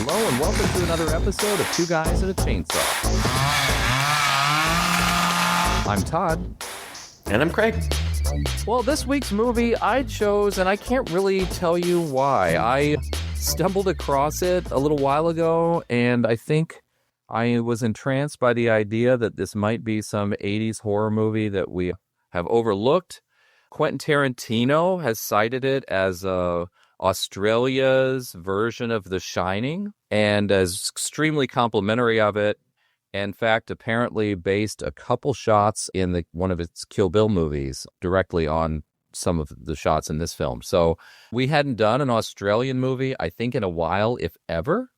Hello and welcome to another episode of Two Guys and a Chainsaw. I'm Todd. And I'm Craig. Well, this week's movie I chose, and I can't really tell you why. I stumbled across it a little while ago, and I think I was entranced by the idea that this might be some 80s horror movie that we have overlooked. Quentin Tarantino has cited it as Australia's version of The Shining, and as extremely complimentary of it. In fact, apparently based a couple shots in one of its Kill Bill movies directly on some of the shots in this film. So we hadn't done an Australian movie, I think, in a while, if ever.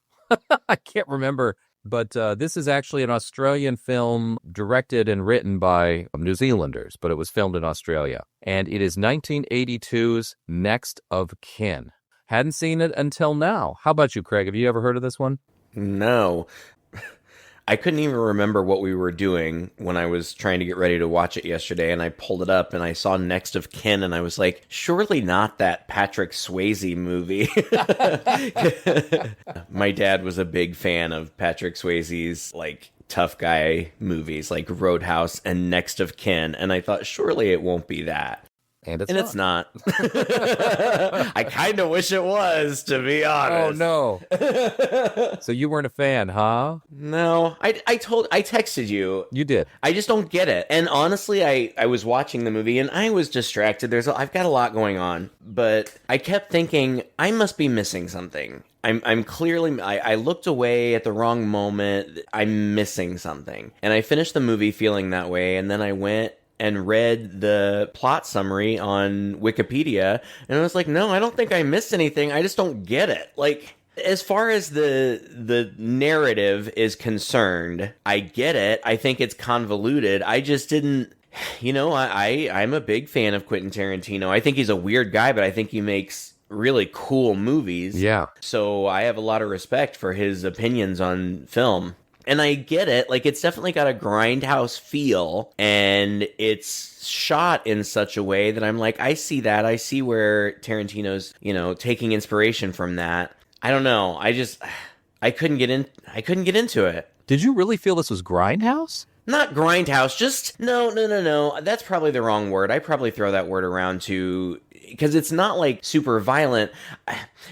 I can't remember. But this is actually an Australian film directed and written by New Zealanders, but it was filmed in Australia. And it is 1982's Next of Kin. Hadn't seen it until now. How about you, Craig? Have you ever heard of this one? No. I couldn't even remember what we were doing when I was trying to get ready to watch it yesterday, and I pulled it up and I saw Next of Kin, and I was like, surely not that Patrick Swayze movie. My dad was a big fan of Patrick Swayze's, tough guy movies, like Roadhouse and Next of Kin, and I thought, surely it won't be that. And it's not. I kind of wish it was, to be honest. Oh, no. So you weren't a fan, huh? No. I texted you. You did. I just don't get it. And honestly, I was watching the movie and I was distracted. I've got a lot going on. But I kept thinking, I must be missing something. I'm clearly, I looked away at the wrong moment. I'm missing something. And I finished the movie feeling that way. And then I went and read the plot summary on Wikipedia, and I was like, no, I don't think I missed anything. I just don't get it. As far as the narrative is concerned, I get it. I think it's convoluted. I just didn't, I'm a big fan of Quentin Tarantino. I think he's a weird guy, but I think he makes really cool movies. Yeah. So I have a lot of respect for his opinions on film. And I get it. It's definitely got a grindhouse feel, and it's shot in such a way that I'm like, I see that. I see where Tarantino's, taking inspiration from that. I don't know. I couldn't get into it. Did you really feel this was grindhouse? Not grindhouse, just no. That's probably the wrong word. I probably throw that word around too, because it's not super violent.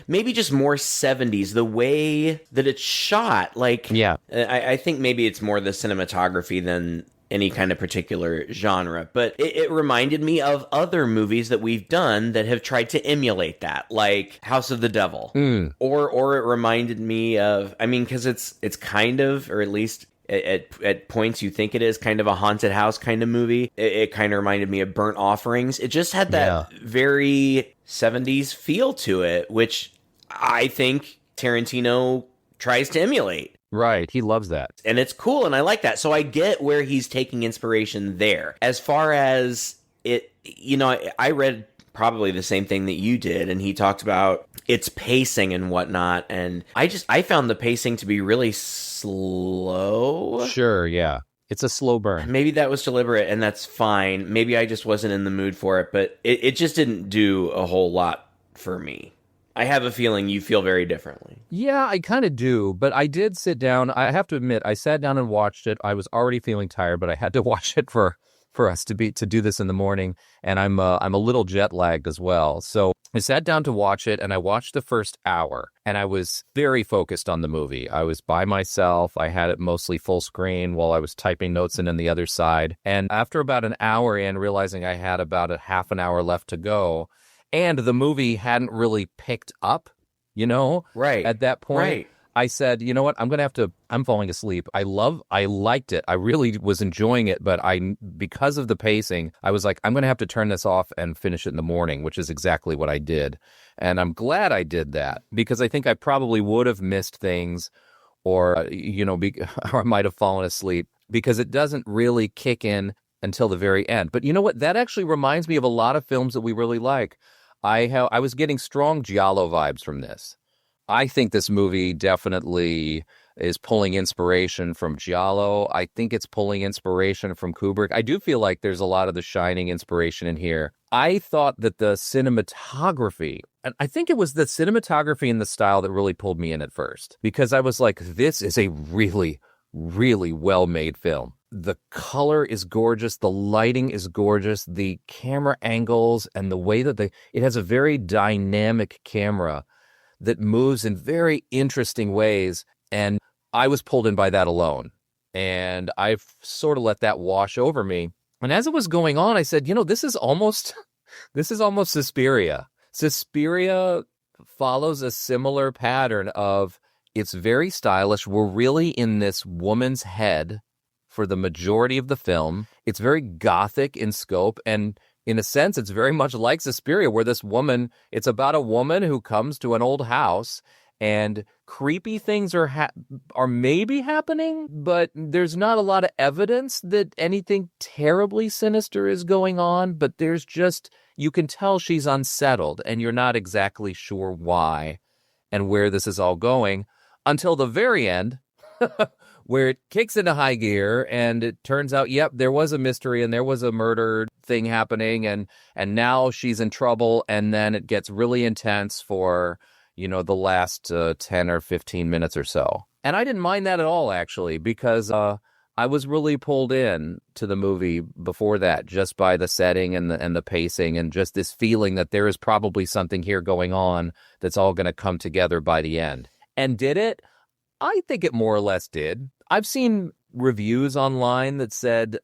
Maybe just more 70s, the way that it's shot. Yeah. I think maybe it's more the cinematography than any kind of particular genre, but it reminded me of other movies that we've done that have tried to emulate that, like House of the Devil. Or it reminded me of, because it's kind of, or at least at points you think it is kind of a haunted house kind of movie. It kind of reminded me of Burnt Offerings. It just had that very 70s feel to it, which I think Tarantino tries to emulate. Right, he loves that. And it's cool, and I like that. So I get where he's taking inspiration there. As far as it, I read probably the same thing that you did, and he talked about its pacing and whatnot, and I found the pacing to be really slow. Sure, yeah. It's a slow burn. Maybe that was deliberate, and that's fine. Maybe I just wasn't in the mood for it, but it just didn't do a whole lot for me. I have a feeling you feel very differently. Yeah, I kind of do, but I did sit down. I have to admit, I sat down and watched it. I was already feeling tired, but I had to watch it for us to do this in the morning, and I'm a little jet lagged as well. So I sat down to watch it, and I watched the first hour, and I was very focused on the movie. I was by myself. I had it mostly full screen while I was typing notes in on the other side. And after about an hour in, realizing I had about a half an hour left to go, and the movie hadn't really picked up, right at that point. Right. I said, you know what, I'm falling asleep. I liked it. I really was enjoying it, but because of the pacing, I was like, I'm going to have to turn this off and finish it in the morning, which is exactly what I did. And I'm glad I did that, because I think I probably would have missed things or I might have fallen asleep, because it doesn't really kick in until the very end. But you know what? That actually reminds me of a lot of films that we really like. I was getting strong Giallo vibes from this. I think this movie definitely is pulling inspiration from Giallo. I think it's pulling inspiration from Kubrick. I do feel like there's a lot of The Shining inspiration in here. I thought that the cinematography And I think it was the cinematography and the style that really pulled me in at first, because I was like, this is a really, really well-made film. The color is gorgeous. The lighting is gorgeous. The camera angles and the way that it has a very dynamic camera that moves in very interesting ways. And I was pulled in by that alone. And I've sort of let that wash over me. And as it was going on, I said, this is almost Suspiria. Suspiria follows a similar pattern of, it's very stylish. We're really in this woman's head for the majority of the film. It's very Gothic in scope. And in a sense, it's very much like Suspiria, where it's about a woman who comes to an old house and creepy things are maybe happening, but there's not a lot of evidence that anything terribly sinister is going on. But there's just, you can tell she's unsettled, and you're not exactly sure why and where this is all going until the very end, where it kicks into high gear and it turns out, yep, there was a mystery and there was a murder thing happening, and now she's in trouble. And then it gets really intense for the last 10 or 15 minutes or so. And I didn't mind that at all, actually, because I was really pulled in to the movie before that, just by the setting and the pacing, and just this feeling that there is probably something here going on that's all going to come together by the end. And did it? I think it more or less did. I've seen reviews online that said,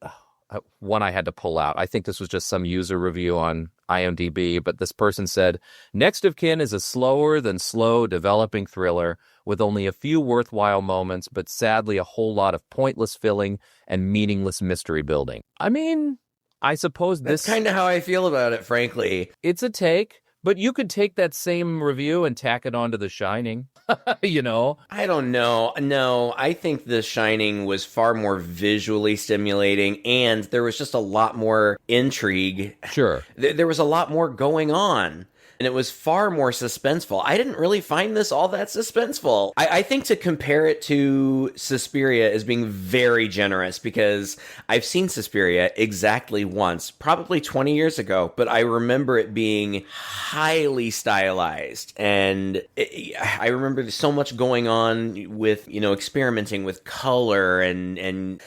one I had to pull out. I think this was just some user review on IMDb, but this person said, Next of Kin is a slower than slow developing thriller with only a few worthwhile moments, but sadly a whole lot of pointless filling and meaningless mystery building. I mean, I suppose that's kind of how I feel about it, frankly. It's a take, but you could take that same review and tack it onto The Shining. I don't know. No, I think The Shining was far more visually stimulating, and there was just a lot more intrigue. Sure. There was a lot more going on, and it was far more suspenseful. I didn't really find this all that suspenseful. I think to compare it to Suspiria is being very generous, because I've seen Suspiria exactly once, probably 20 years ago, but I remember it being highly stylized, and I remember there's so much going on with, experimenting with color and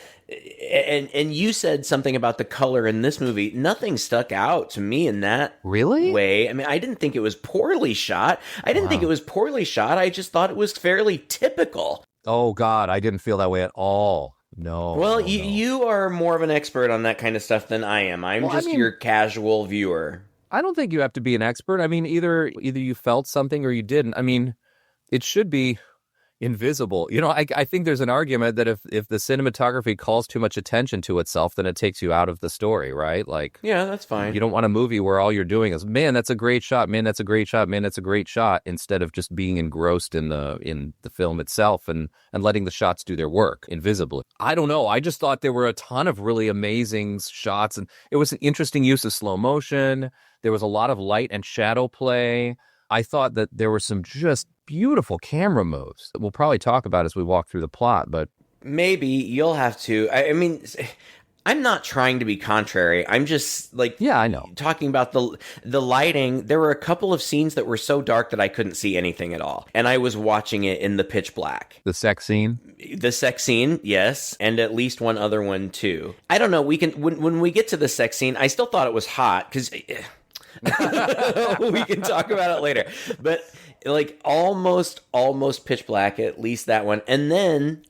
you said something about the color in this movie. Nothing stuck out to me in that way. I mean, I didn't think it was poorly shot. I just thought it was fairly typical. Oh, God, I didn't feel that way at all. No. Well, no. You are more of an expert on that kind of stuff than I am. I'm your casual viewer. I don't think you have to be an expert. I mean, either you felt something or you didn't. I mean, it should be invisible. I think there's an argument that if the cinematography calls too much attention to itself, then it takes you out of the story, right? Like, yeah, that's fine. You don't want a movie where all you're doing is, man, that's a great shot, man, that's a great shot, man, that's a great shot, instead of just being engrossed in the film itself and letting the shots do their work invisibly. I don't know. I just thought there were a ton of really amazing shots, and it was an interesting use of slow motion. There was a lot of light and shadow play. I thought that there were some just beautiful camera moves that we'll probably talk about as we walk through the plot, but maybe you'll have to. I mean, I'm not trying to be contrary. I'm just I know, talking about the lighting. There were a couple of scenes that were so dark that I couldn't see anything at all, and I was watching it in the pitch black. The sex scene, yes, and at least one other one too. I don't know. We can when we get to the sex scene, I still thought it was hot because. We can talk about it later, but almost pitch black, at least that one. And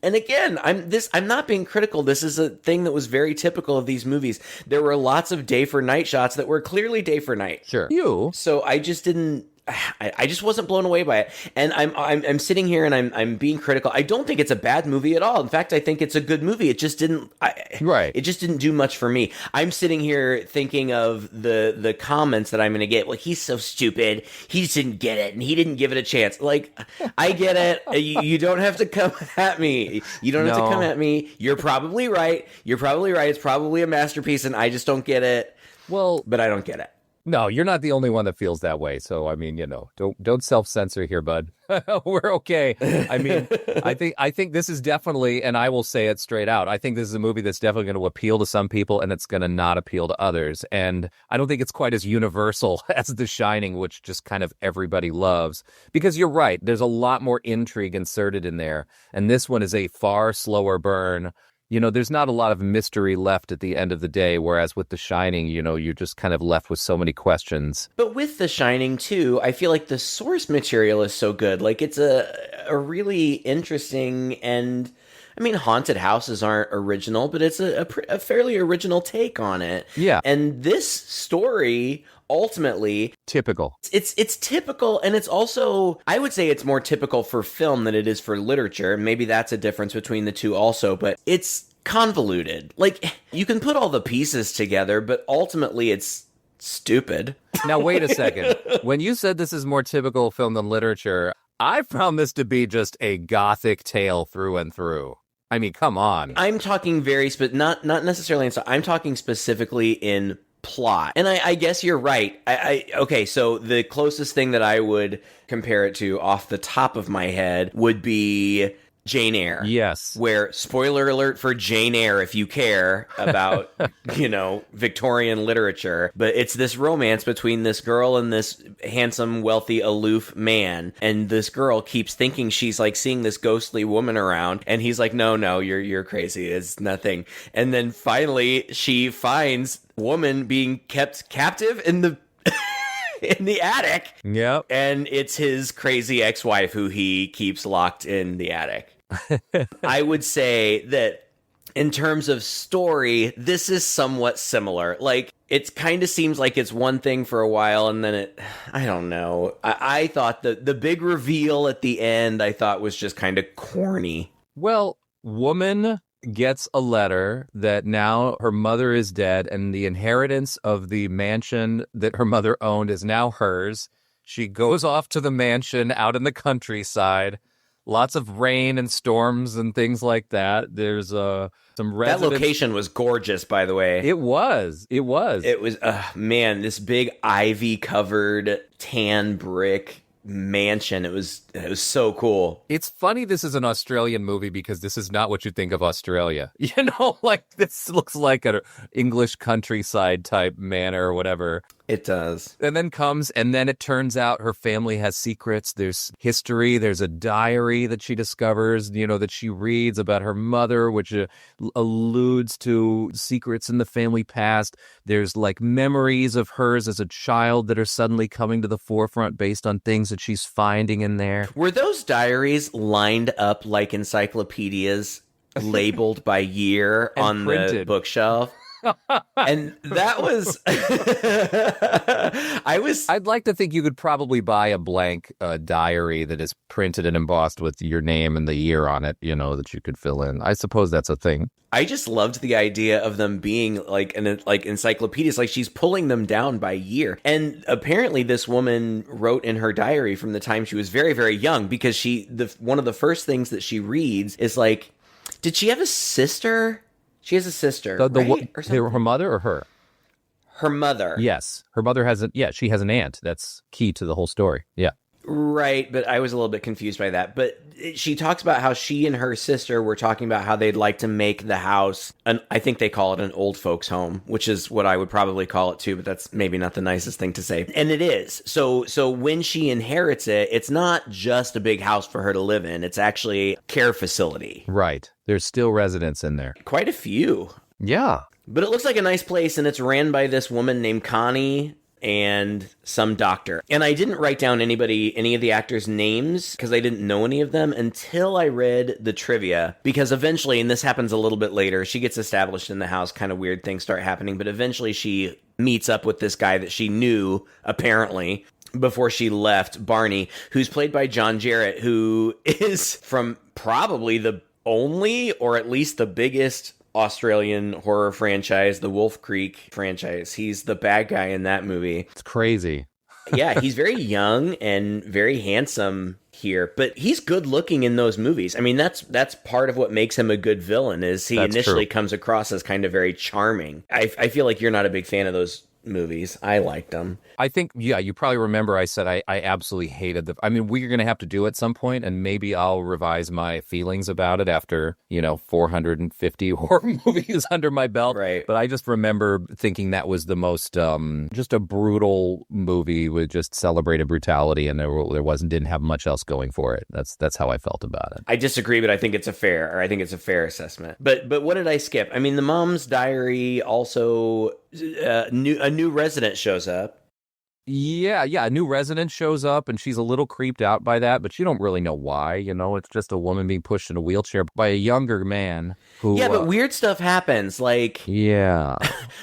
again, I'm not being critical. This is a thing that was very typical of these movies. There were lots of day for night shots that were clearly day for night. Sure. So I just didn't. I just wasn't blown away by it, and I'm sitting here and I'm being critical. I don't think it's a bad movie at all. In fact, I think it's a good movie. It just didn't. It just didn't do much for me. I'm sitting here thinking of the comments that I'm going to get. Well, he's so stupid. He just didn't get it, and he didn't give it a chance. Like, I get it. You don't have to come at me. You don't have to come at me. You're probably right. It's probably a masterpiece, and I just don't get it. Well, but I don't get it. No, you're not the only one that feels that way. So I mean, don't self-censor here, bud. We're okay. I mean, I think this is definitely, and I will say it straight out, I think this is a movie that's definitely going to appeal to some people and it's going to not appeal to others. And I don't think it's quite as universal as The Shining, which just kind of everybody loves. Because you're right, there's a lot more intrigue inserted in there. And this one is a far slower burn. There's not a lot of mystery left at the end of the day, whereas with The Shining, you're just kind of left with so many questions. But with The Shining, too, I feel like the source material is so good. Like, it's a really interesting and... I mean, haunted houses aren't original, but it's a fairly original take on it. Yeah. And this story... ultimately typical. It's typical, and it's also, I would say it's more typical for film than it is for literature. Maybe that's a difference between the two also, but it's convoluted. Like, you can put all the pieces together, but ultimately it's stupid. Now wait a second. When you said this is more typical film than literature, I found this to be just a Gothic tale through and through. I mean, come on. I'm talking not necessarily I'm talking specifically in plot. And I guess you're right. Okay, so the closest thing that I would compare it to off the top of my head would be Jane Eyre. Yes. Where, spoiler alert for Jane Eyre if you care about, Victorian literature, but it's this romance between this girl and this handsome, wealthy, aloof man. And this girl keeps thinking she's like seeing this ghostly woman around. And he's like, no, you're crazy. It's nothing. And then finally she finds woman being kept captive in the in the attic. Yep. And it's his crazy ex-wife who he keeps locked in the attic. I would say that in terms of story, this is somewhat similar. Like, it kind of seems like it's one thing for a while, and then I don't know. I thought the big reveal at the end, I thought was just kind of corny. Well, woman gets a letter that now her mother is dead and the inheritance of the mansion that her mother owned is now hers. She goes off to the mansion out in the countryside. Lots of rain and storms and things like that. There's some residents. That location was gorgeous, by the way. It was. It was, this big ivy-covered tan brick mansion. It was so cool. It's funny this is an Australian movie because this is not what you think of Australia. Like this looks like an English countryside type manor or whatever. It does. And then it turns out her family has secrets. There's history. There's a diary that she discovers, that she reads about her mother, which alludes to secrets in the family past. There's like memories of hers as a child that are suddenly coming to the forefront based on things that she's finding in there. Were those diaries lined up like encyclopedias, labeled by year on printed. The bookshelf? And that was I'd like to think you could probably buy a blank diary that is printed and embossed with your name and the year on it, that you could fill in. I suppose that's a thing. I just loved the idea of them being like encyclopedias, like she's pulling them down by year. And apparently this woman wrote in her diary from the time she was very, very young, because one of the first things that she reads is like, did she have a sister? She has a sister, right? Or something? Her mother or her? Her mother. Yes. Her mother she has an aunt. That's key to the whole story. Yeah. Right, but I was a little bit confused by that. But she talks about how she and her sister were talking about how they'd like to make the house, I think they call it an old folks home, which is what I would probably call it too, but that's maybe not the nicest thing to say. And it is. So when she inherits it, it's not just a big house for her to live in. It's actually a care facility. Right. There's still residents in there. Quite a few. Yeah. But it looks like a nice place, and it's ran by this woman named Connie and some doctor. And I didn't write down any of the actors' names because I didn't know any of them until I read the trivia. Because eventually, and this happens a little bit later, she gets established in the house, kind of weird things start happening, but eventually she meets up with this guy that she knew, apparently, before she left, Barney, who's played by John Jarrett, who is from probably the only, or at least the biggest Australian horror franchise, the Wolf Creek franchise. He's the bad guy in that movie. It's crazy. Yeah, he's very young and very handsome here, but he's good looking in those movies. I mean, that's part of what makes him a good villain, is he initially comes across as kind of very charming. I feel like you're not a big fan of those movies. I liked them. I think, yeah, you probably remember I said I absolutely hated I mean, we're going to have to do it at some point, and maybe I'll revise my feelings about it after, 450 horror movies under my belt. Right. But I just remember thinking that was the most, just a brutal movie with just celebrated brutality, and didn't have much else going for it. That's how I felt about it. I disagree, but I think it's a fair assessment. But what did I skip? I mean, the Mom's Diary also, a new resident shows up. Yeah, a new resident shows up, and she's a little creeped out by that, but you don't really know why. It's just a woman being pushed in a wheelchair by a younger man who... Yeah, but weird stuff happens, like... Yeah.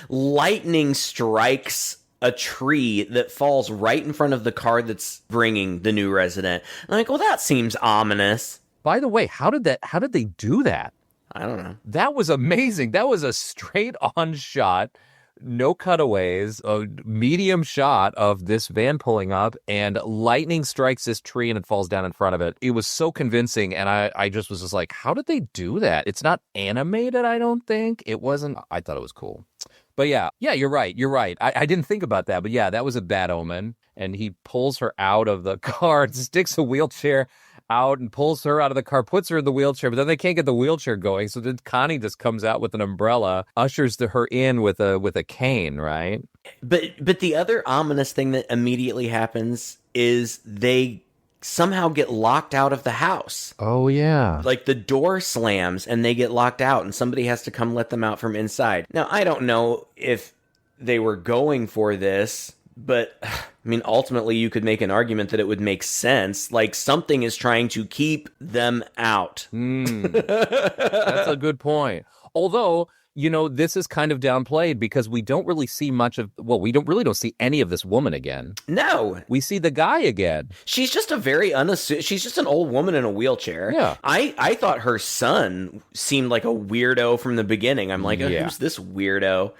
Lightning strikes a tree that falls right in front of the car that's bringing the new resident. I'm like, well, that seems ominous. By the way, how did they do that? I don't know. That was amazing. That was a straight-on shot. No cutaways, a medium shot of this van pulling up, and lightning strikes this tree and it falls down in front of it. It was so convincing, and I just was like, how did they do that? It's not animated, I don't think. It wasn't. I thought it was cool. But yeah, you're right. I didn't think about that, but yeah, that was a bad omen. And he pulls her out of the car, sticks a wheelchair out and pulls her out of the car, puts her in the wheelchair, but then they can't get the wheelchair going. So then Connie just comes out with an umbrella, ushers her in with a cane, right? But the other ominous thing that immediately happens is they somehow get locked out of the house. Oh, yeah. Like the door slams and they get locked out and somebody has to come let them out from inside. Now, I don't know if they were going for this, but I mean, ultimately, you could make an argument that it would make sense. Like something is trying to keep them out. That's a good point. Although, this is kind of downplayed because we don't really see much of, we don't see any of this woman again. No. We see the guy again. She's just she's just an old woman in a wheelchair. Yeah. I thought her son seemed like a weirdo from the beginning. I'm like, who's this weirdo?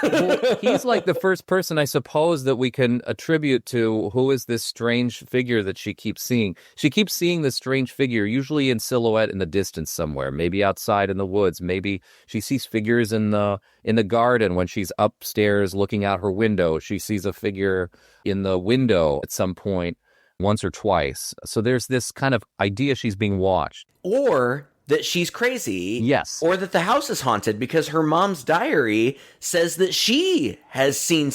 Well, he's like the first person, I suppose, that we can attribute to who is this strange figure that she keeps seeing. She keeps seeing this strange figure, usually in silhouette in the distance somewhere, maybe outside in the woods. Maybe she sees figures in the garden when she's upstairs looking out her window. She sees a figure in the window at some point once or twice. So there's this kind of idea she's being watched. Or that she's crazy. Yes. Or that the house is haunted because her mom's diary says that she has seen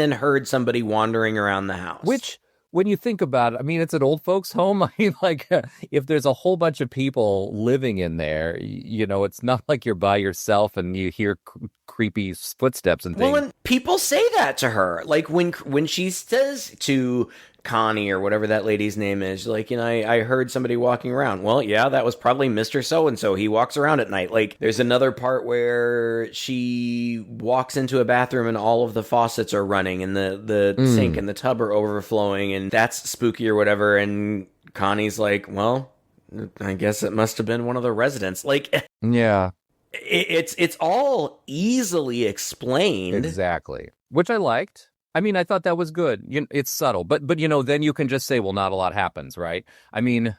and heard somebody wandering around the house. Which, when you think about it, I mean, it's an old folks' home. I mean, like, if there's a whole bunch of people living in there, it's not like you're by yourself and you hear creepy footsteps and things. Well, and people say that to her. Like, when she says to Connie or whatever that lady's name is, like, I heard somebody walking around. Well, yeah, that was probably Mr. So-and-so. He walks around at night. Like, there's another part where she walks into a bathroom and all of the faucets are running and the sink and the tub are overflowing and that's spooky or whatever. And Connie's like, well, I guess it must have been one of the residents. Like, yeah, it's all easily explained. Exactly. Which I liked. I mean, I thought that was good. It's subtle, but then you can just say, well, not a lot happens, right? I mean,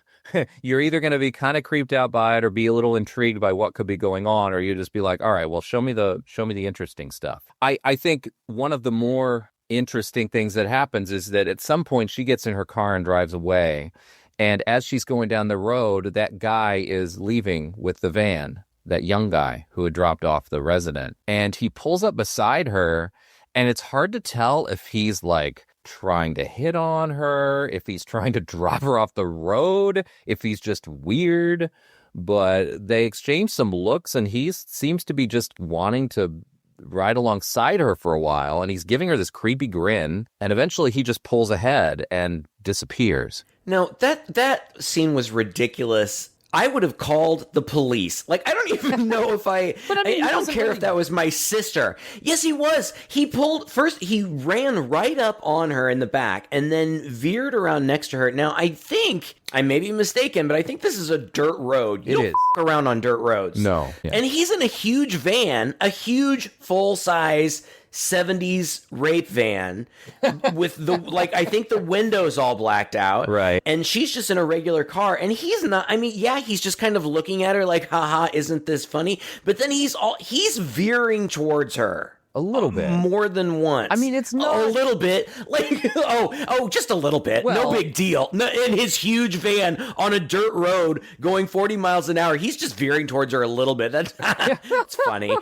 you're either going to be kind of creeped out by it or be a little intrigued by what could be going on, or you just be like, all right, well, show me the interesting stuff. I think one of the more interesting things that happens is that at some point she gets in her car and drives away, and as she's going down the road, that guy is leaving with the van, that young guy who had dropped off the resident, and he pulls up beside her. And it's hard to tell if he's like trying to hit on her, if he's trying to drop her off the road, if he's just weird. But they exchange some looks and he seems to be just wanting to ride alongside her for a while. And he's giving her this creepy grin. And eventually he just pulls ahead and disappears. No, that scene was ridiculous. I would have called the police. Like, I don't even know if I don't care if that was my sister. Yes, he was. He ran right up on her in the back and then veered around next to her. Now, I think, I may be mistaken, but I think this is a dirt road. You don't f*** around on dirt roads. No. Yeah. And he's in a huge van, a huge full-size 70s rape van with I think the windows all blacked out. Right. And she's just in a regular car and he's not, I mean, yeah, he's just kind of looking at her like, haha, isn't this funny? But then he's veering towards her. A little bit. More than once. I mean, it's not... a little bit. Like, just a little bit. Well, no big deal. No, in his huge van on a dirt road going 40 miles an hour, he's just veering towards her a little bit. That's funny.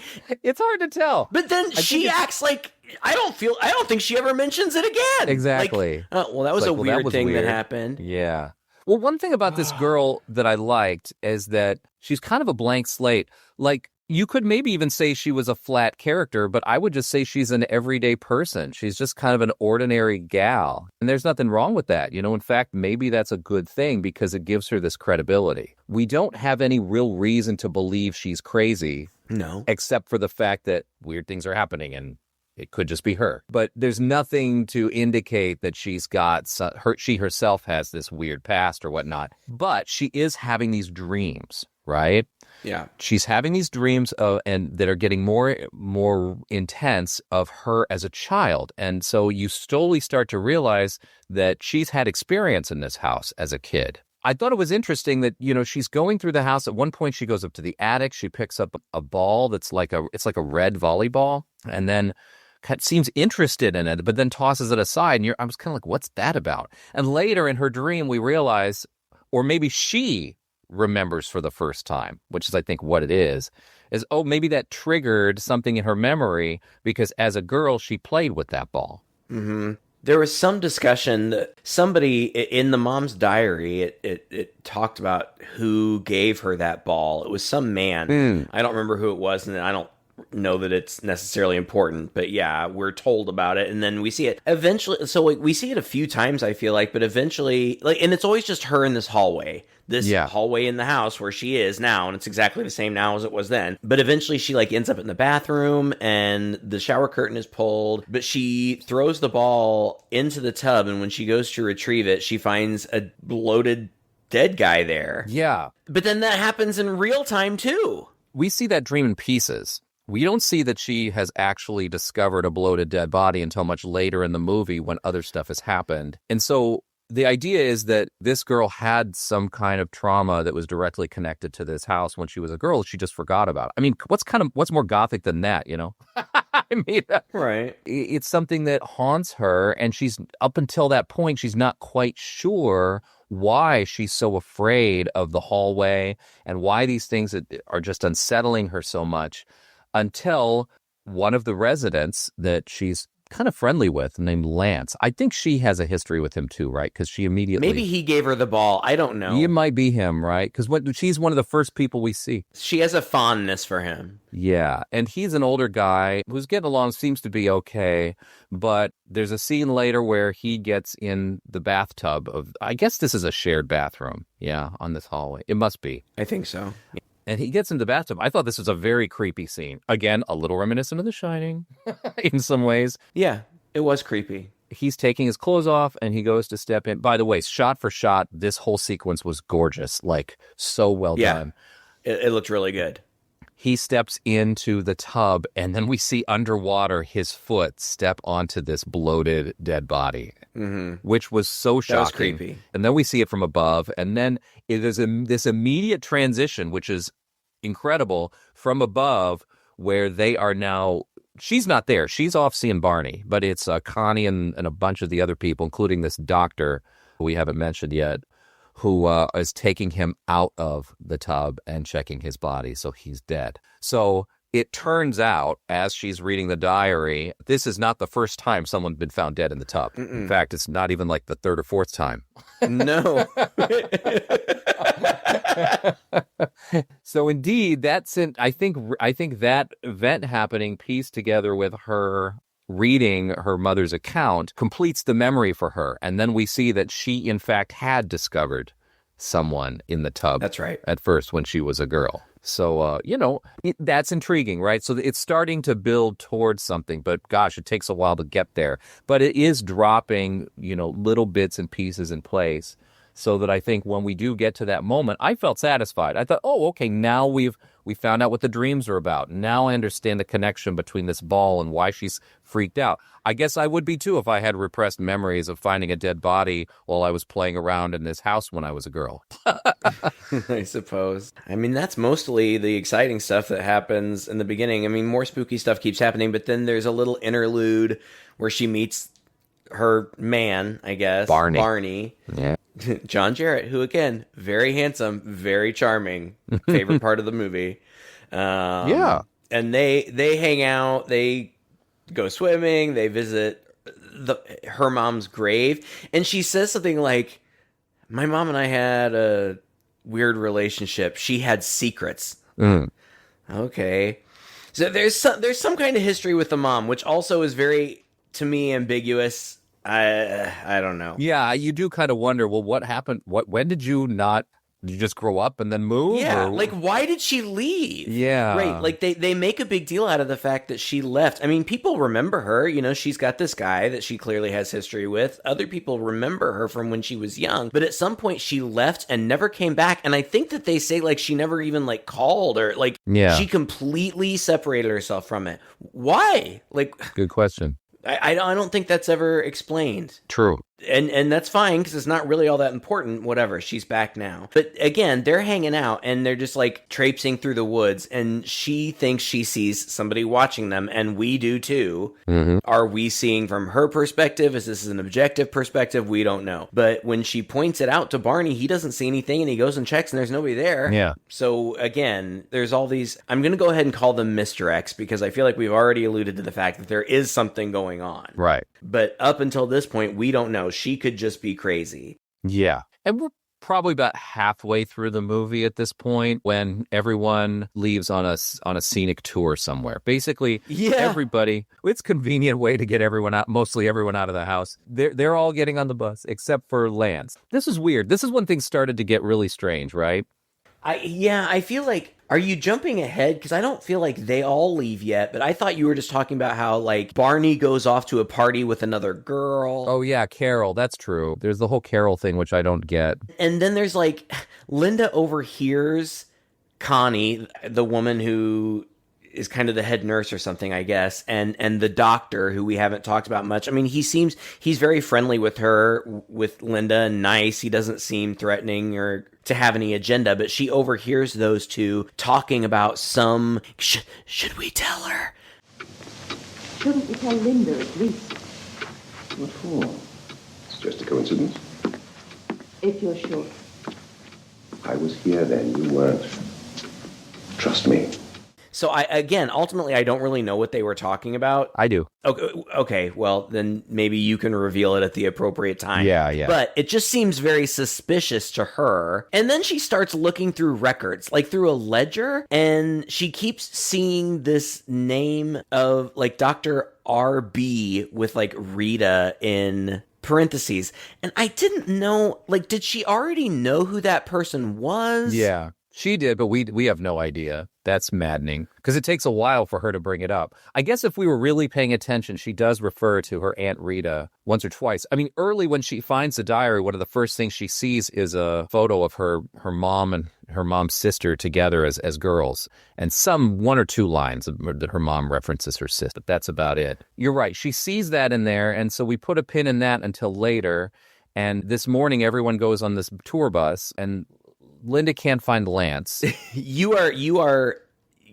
It's hard to tell. But then she acts like, I don't think she ever mentions it again. Exactly. Like, that was a weird thing that happened. Yeah. Well, one thing about this girl that I liked is that she's kind of a blank slate. Like, you could maybe even say she was a flat character, but I would just say she's an everyday person. She's just kind of an ordinary gal. And there's nothing wrong with that. In fact, maybe that's a good thing because it gives her this credibility. We don't have any real reason to believe she's crazy. No. Except for the fact that weird things are happening and it could just be her. But there's nothing to indicate that she herself has this weird past or whatnot. But she is having these dreams, right? Yeah. She's having these dreams and that are getting more intense of her as a child. And so you slowly start to realize that she's had experience in this house as a kid. I thought it was interesting that, she's going through the house. At one point, she goes up to the attic. She picks up a ball that's like a red volleyball, and then seems interested in it, but then tosses it aside. And I was kind of like, what's that about? And later in her dream, we realize, or maybe she remembers for the first time, which is, I think, what it is maybe that triggered something in her memory because as a girl, she played with that ball. Mm-hmm. There was some discussion that somebody in the mom's diary, it talked about who gave her that ball. It was some man. I don't remember who it was, and I don't know that it's necessarily important, but yeah, we're told about it, and then we see it eventually. So we see it a few times, I feel like, but eventually, and it's always just her in this hallway. Hallway in the house where she is now, and it's exactly the same now as it was then. But eventually she ends up in the bathroom and the shower curtain is pulled, but she throws the ball into the tub, and when she goes to retrieve it, she finds a bloated dead guy there. Yeah. But then that happens in real time too. We see that dream in pieces. We don't see that she has actually discovered a bloated dead body until much later in the movie when other stuff has happened. And so the idea is that this girl had some kind of trauma that was directly connected to this house when she was a girl. She just forgot about it. I mean, what's more Gothic than that, I mean, right. It's something that haunts her, and she's up until that point, she's not quite sure why she's so afraid of the hallway and why these things are just unsettling her so much until one of the residents that she's kind of friendly with named Lance. I think she has a history with him too, right? Because she immediately... Maybe he gave her the ball. I don't know. It might be him, right? Because she's one of the first people we see. She has a fondness for him. Yeah, and he's an older guy who's getting along, seems to be okay, but there's a scene later where he gets in the bathtub of... I guess this is a shared bathroom, on this hallway. It must be. I think so. And he gets in the bathtub. I thought this was a very creepy scene. Again, a little reminiscent of The Shining in some ways. Yeah, it was creepy. He's taking his clothes off and he goes to step in. By the way, shot for shot, this whole sequence was gorgeous. So well done. It looked really good. He steps into the tub and then we see underwater his foot step onto this bloated dead body, which was so shocking. That was creepy. And then we see it from above. And then it is this immediate transition, which is incredible, from above where they are now. She's not there. She's off seeing Barney, but it's Connie and a bunch of the other people, including this doctor who we haven't mentioned yet, who is taking him out of the tub and checking his body, so he's dead. So it turns out, as she's reading the diary, this is not the first time someone's been found dead in the tub. Mm-mm. In fact, it's not even like the third or fourth time. No. So indeed, I think that event happening pieced together with her reading her mother's account completes the memory for her. And then we see that she, in fact, had discovered someone in the tub. That's right. At first when she was a girl. So, that's intriguing, right? So it's starting to build towards something, but gosh, it takes a while to get there. But it is dropping, little bits and pieces in place so that I think when we do get to that moment, I felt satisfied. I thought, oh, okay, now we've We found out what the dreams are about. Now I understand the connection between this ball and why she's freaked out. I guess I would be too if I had repressed memories of finding a dead body while I was playing around in this house when I was a girl. I suppose. I mean, that's mostly the exciting stuff that happens in the beginning. I mean, more spooky stuff keeps happening, but then there's a little interlude where she meets her man, I guess. Barney. Yeah. John Jarrett, who, again, very handsome, very charming. Favorite part of the movie. Yeah. And they hang out, they go swimming, they visit her mom's grave, and she says something like, my mom and I had a weird relationship. She had secrets. Okay. So there's some kind of history with the mom, which also is very, to me, ambiguous. I don't know. Yeah, you do kind of wonder, well, what happened? When did you just grow up and then move? Yeah, or... like, why did she leave? Yeah. Right, like, they make a big deal out of the fact that she left. I mean, people remember her. You know, she's got this guy that she clearly has history with. Other people remember her from when she was young. But at some point, she left and never came back. And I think that they say, like, she never even, like, called or, like, she completely separated herself from it. Why? Like... Good question. I don't think that's ever explained. True. And that's fine, because it's not really all that important. Whatever, she's back now. But again, they're hanging out, and they're just, like, traipsing through the woods, and she thinks she sees somebody watching them, and we do too. Mm-hmm. Are we seeing from her perspective? Is this an objective perspective? We don't know. But when she points it out to Barney, he doesn't see anything, and he goes and checks, and there's nobody there. Yeah. So again, there's all these... I'm going to go ahead and call them Mr. X, because I feel like we've already alluded to the fact that there is something going on. Right. But up until this point, we don't know. She could just be crazy. Yeah. And we're probably about halfway through the movie at this point when everyone leaves on a scenic tour somewhere. Basically, everybody, it's a convenient way to get everyone out, mostly everyone out of the house. They're all getting on the bus except for Lance. This is weird. This is when things started to get really strange, right? I feel like, are you jumping ahead? Because I don't feel like they all leave yet, but I thought you were just talking about how, like, Barney goes off to a party with another girl. Oh, yeah, Carol, that's true. There's the whole Carol thing, which I don't get. And then there's, like, Linda overhears Connie, the woman who is kind of the head nurse or something, I guess, and the doctor, who we haven't talked about much. I mean, he's very friendly with her, with Linda, and nice. He doesn't seem threatening or to have any agenda, but she overhears those two talking about some... Should we tell her? Shouldn't we tell Linda at least? What for? It's just a coincidence. If you're sure. I was here then, you weren't. Trust me. So ultimately, I don't really know what they were talking about. I do. Okay, well, then maybe you can reveal it at the appropriate time. Yeah. But it just seems very suspicious to her. And then she starts looking through records, like through a ledger, and she keeps seeing this name of, like, Dr. R.B. with, like, Rita in parentheses. And I didn't know, like, did she already know who that person was? Yeah. She did, but we have no idea. That's maddening, because it takes a while for her to bring it up. I guess if we were really paying attention, she does refer to her Aunt Rita once or twice. I mean, early when she finds the diary, one of the first things she sees is a photo of her mom and her mom's sister together as girls, and some one or two lines that her mom references her sister, but that's about it. You're right. She sees that in there, and so we put a pin in that until later, and this morning everyone goes on this tour bus, and Linda can't find Lance. You are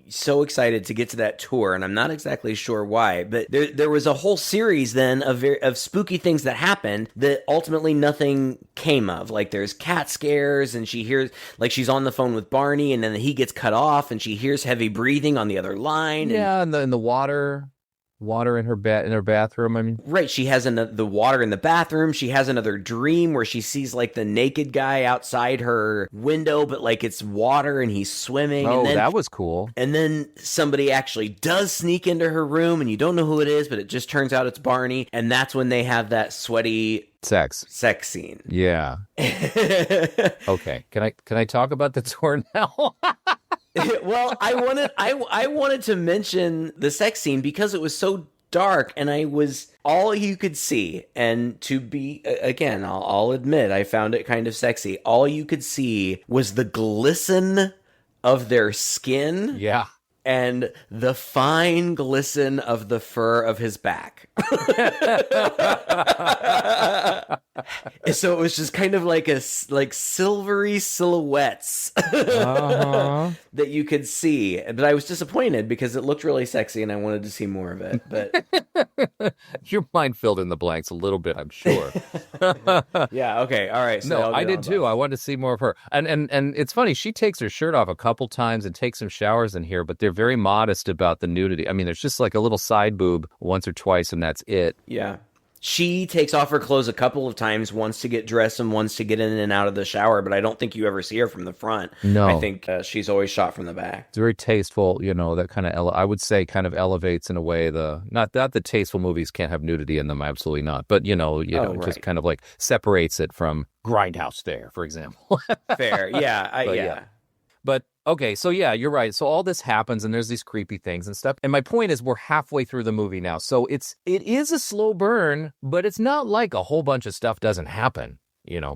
so excited to get to that tour, and I'm not exactly sure why, but there was a whole series then of spooky things that happened that ultimately nothing came of. Like, there's cat scares, and she hears, like, she's on the phone with Barney, and then he gets cut off, and she hears heavy breathing on the other line. Yeah, and the water in her bathroom. I mean, right, she has the water in the bathroom. She has another dream where she sees, like, the naked guy outside her window, but, like, it's water and he's swimming. Oh, and then, that was cool. And then somebody actually does sneak into her room, and you don't know who it is, but it just turns out it's Barney, and that's when they have that sweaty sex scene. Yeah. Okay, can I talk about the tour now? Well, I wanted to mention the sex scene because it was so dark, and I was all you could see. And to be, again, I'll admit, I found it kind of sexy. All you could see was the glisten of their skin. Yeah. And the fine glisten of the fur of his back. So it was just kind of like silvery silhouettes that you could see. But I was disappointed because it looked really sexy and I wanted to see more of it. But your mind filled in the blanks a little bit, I'm sure. yeah, okay, all right. So no, I did too. I wanted to see more of her. And it's funny, she takes her shirt off a couple times and takes some showers in here, but they're very modest about the nudity. I mean, there's just like a little side boob once or twice, and that's it. Yeah. She takes off her clothes a couple of times, once to get dressed and once to get in and out of the shower, but I don't think you ever see her from the front. No. I think she's always shot from the back. It's very tasteful, that kind of, I would say, kind of elevates in a way not that the tasteful movies can't have nudity in them, absolutely not, but, right. just kind of like separates it from Grindhouse Fair, for example. Fair, yeah. But, okay, so yeah, you're right. So all this happens and there's these creepy things and stuff. And my point is we're halfway through the movie now. So it is a slow burn, but it's not like a whole bunch of stuff doesn't happen,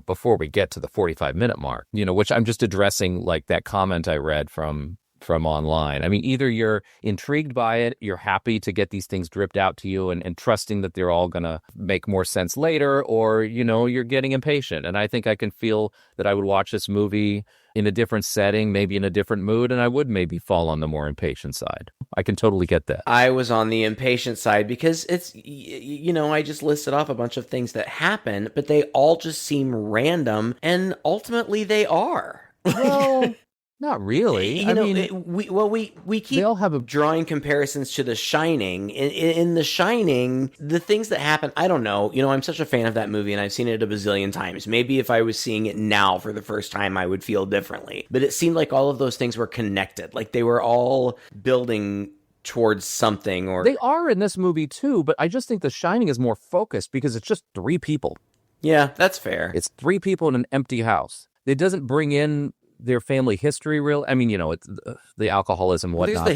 before we get to the 45-minute mark, which I'm just addressing like that comment I read from online. I mean, either you're intrigued by it, you're happy to get these things dripped out to you and trusting that they're all going to make more sense later, or, you're getting impatient. And I think I can feel that I would watch this movie in a different setting, maybe in a different mood, and I would maybe fall on the more impatient side. I can totally get that. I was on the impatient side because it's, I just listed off a bunch of things that happen, but they all just seem random, and ultimately they are. Well, not really. We keep they all have drawing comparisons to The Shining. In The Shining, the things that happen, I don't know. I'm such a fan of that movie, and I've seen it a bazillion times. Maybe if I was seeing it now for the first time, I would feel differently. But it seemed like all of those things were connected. Like they were all building towards something. Or they are in this movie too, but I just think The Shining is more focused because it's just 3 people. Yeah, that's fair. It's 3 people in an empty house. It doesn't bring in their family history real. I mean, it's the alcoholism, whatnot.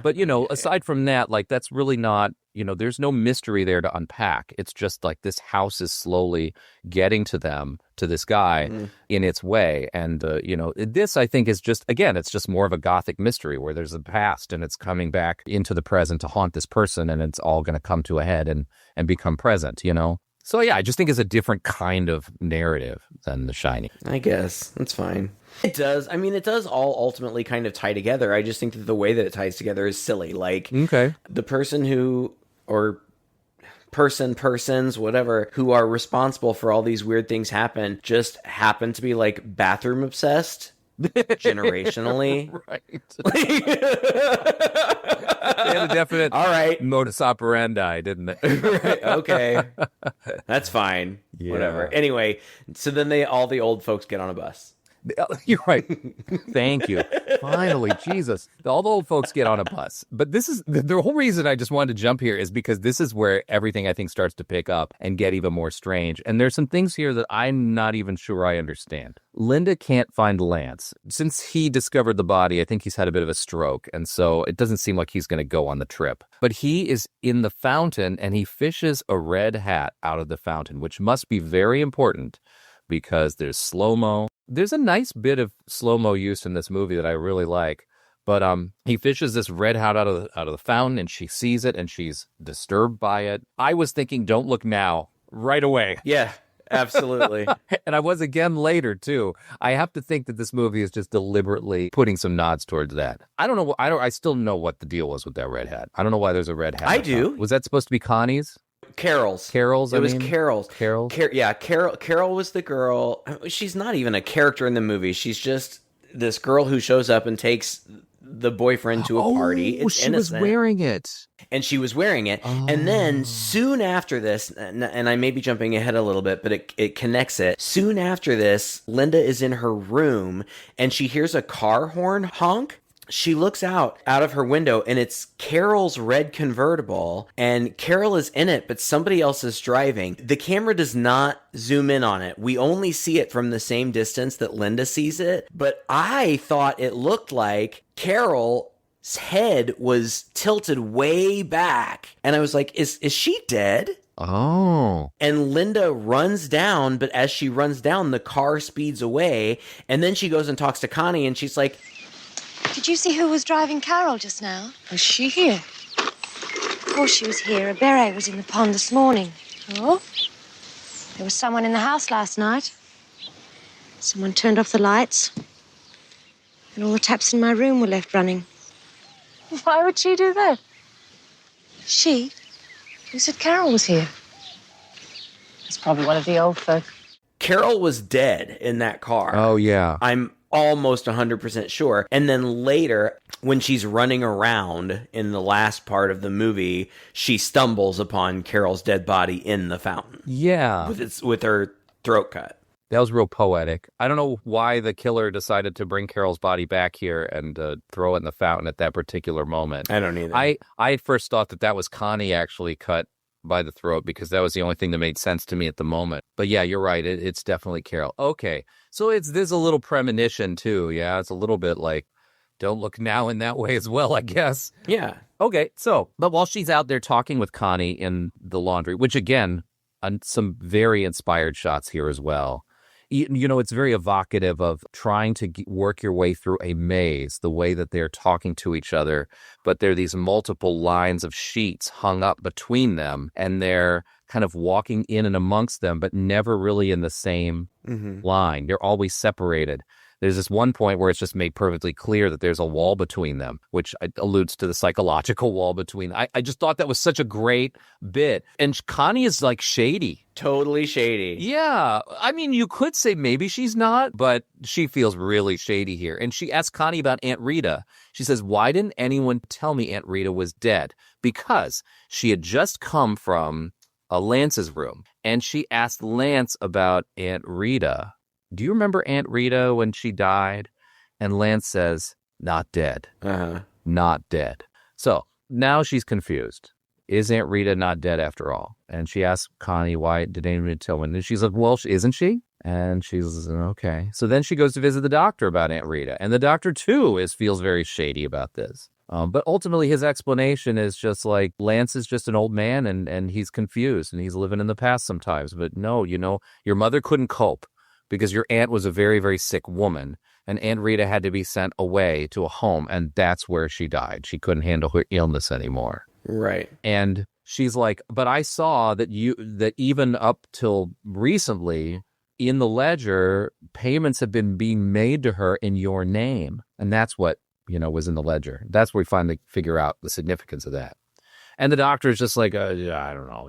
But aside from that, like that's really not, there's no mystery there to unpack. It's just like this house is slowly getting to this guy in its way. And, this I think is just, again, it's just more of a Gothic mystery where there's a past and it's coming back into the present to haunt this person, and it's all going to come to a head and become present, So yeah, I just think it's a different kind of narrative than The Shining. I guess that's fine. It does. I mean, it does all ultimately kind of tie together. I just think that the way that it ties together is silly. Like, okay, the person persons, whatever, who are responsible for all these weird things just happen to be like bathroom obsessed. Generationally. Right. They had a definite all right modus operandi, didn't they? Right, okay. That's fine. Yeah. Whatever. Anyway, so then all the old folks get on a bus. You're right. Thank you. Finally, Jesus. All the old folks get on a bus. But this is the whole reason I just wanted to jump here is because this is where everything I think starts to pick up and get even more strange. And there's some things here that I'm not even sure I understand. Linda can't find Lance. Since he discovered the body, I think he's had a bit of a stroke. And so it doesn't seem like he's going to go on the trip. But he is in the fountain and he fishes a red hat out of the fountain, which must be very important because there's slow-mo. There's a nice bit of slow-mo use in this movie that I really like. But he fishes this red hat out of the fountain, and she sees it, and she's disturbed by it. I was thinking, don't look now, right away. Yeah, absolutely. And I was again later, too. I have to think that this movie is just deliberately putting some nods towards that. I don't know. I still know what the deal was with that red hat. I don't know why there's a red hat. I do. Was that supposed to be Connie's? Carol's. Carol's. It was Carol's. Yeah, Carol was the girl. She's not even a character in the movie. She's just this girl who shows up and takes the boyfriend to a party. It's she innocent. was wearing it. And she was wearing it. Oh. And then soon after this, and I may be jumping ahead a little bit, but it connects it. Soon after this, Linda is in her room and she hears a car horn honk. She looks out of her window and it's Carol's red convertible and Carol is in it, but somebody else is driving. The camera does not zoom in on it. We only see it from the same distance that Linda sees it. But I thought it looked like Carol's head was tilted way back. And I was like, is she dead? Oh. And Linda runs down, but as she runs down, the car speeds away. And then she goes and talks to Connie and she's like, Did you see who was driving Carol just now? Was she here? Of course she was here. A beret was in the pond this morning. Oh? There was someone in the house last night. Someone turned off the lights. And all the taps in my room were left running. Why would she do that? She? Who said Carol was here? It's probably one of the old folk. Carol was dead in that car. Oh, yeah. I'm almost 100% sure. And then later, when she's running around in the last part of the movie, she stumbles upon Carol's dead body in the fountain. Yeah. With her throat cut. That was real poetic. I don't know why the killer decided to bring Carol's body back here and throw it in the fountain at that particular moment. I don't either. I first thought that was Connie actually cut by the throat because that was the only thing that made sense to me at the moment. But yeah, you're right. It's definitely Carol. Okay. So there's a little premonition too. Yeah, it's a little bit like, don't look now in that way as well, I guess. Yeah. Okay. So, but while she's out there talking with Connie in the laundry, which again, some very inspired shots here as well. You know, it's very evocative of trying to work your way through a maze, the way that they're talking to each other. But there are these multiple lines of sheets hung up between them, and they're kind of walking in and amongst them, but never really in the same line. They're always separated. There's this one point where it's just made perfectly clear that there's a wall between them, which alludes to the psychological wall between. I just thought that was such a great bit. And Connie is like shady. Totally shady. Yeah. I mean, you could say maybe she's not, but she feels really shady here. And she asks Connie about Aunt Rita. She says, why didn't anyone tell me Aunt Rita was dead? Because she had just come from Lance's room. And she asked Lance about Aunt Rita. Do you remember Aunt Rita when she died? And Lance says, not dead. Not dead. So now she's confused. Is Aunt Rita not dead after all? And she asks Connie, why did anyone tell me? And she's like, well, isn't she? And she's okay. So then she goes to visit the doctor about Aunt Rita. And the doctor, too, feels very shady about this. But ultimately, his explanation is just like, Lance is just an old man and he's confused and he's living in the past sometimes. But no, your mother couldn't cope. Because your aunt was a very, very sick woman, and Aunt Rita had to be sent away to a home, and that's where she died. She couldn't handle her illness anymore. Right. And she's like, but I saw that even up till recently, in the ledger, payments have been being made to her in your name. And that's what, was in the ledger. That's where we finally figure out the significance of that. And the doctor is just like, I don't know.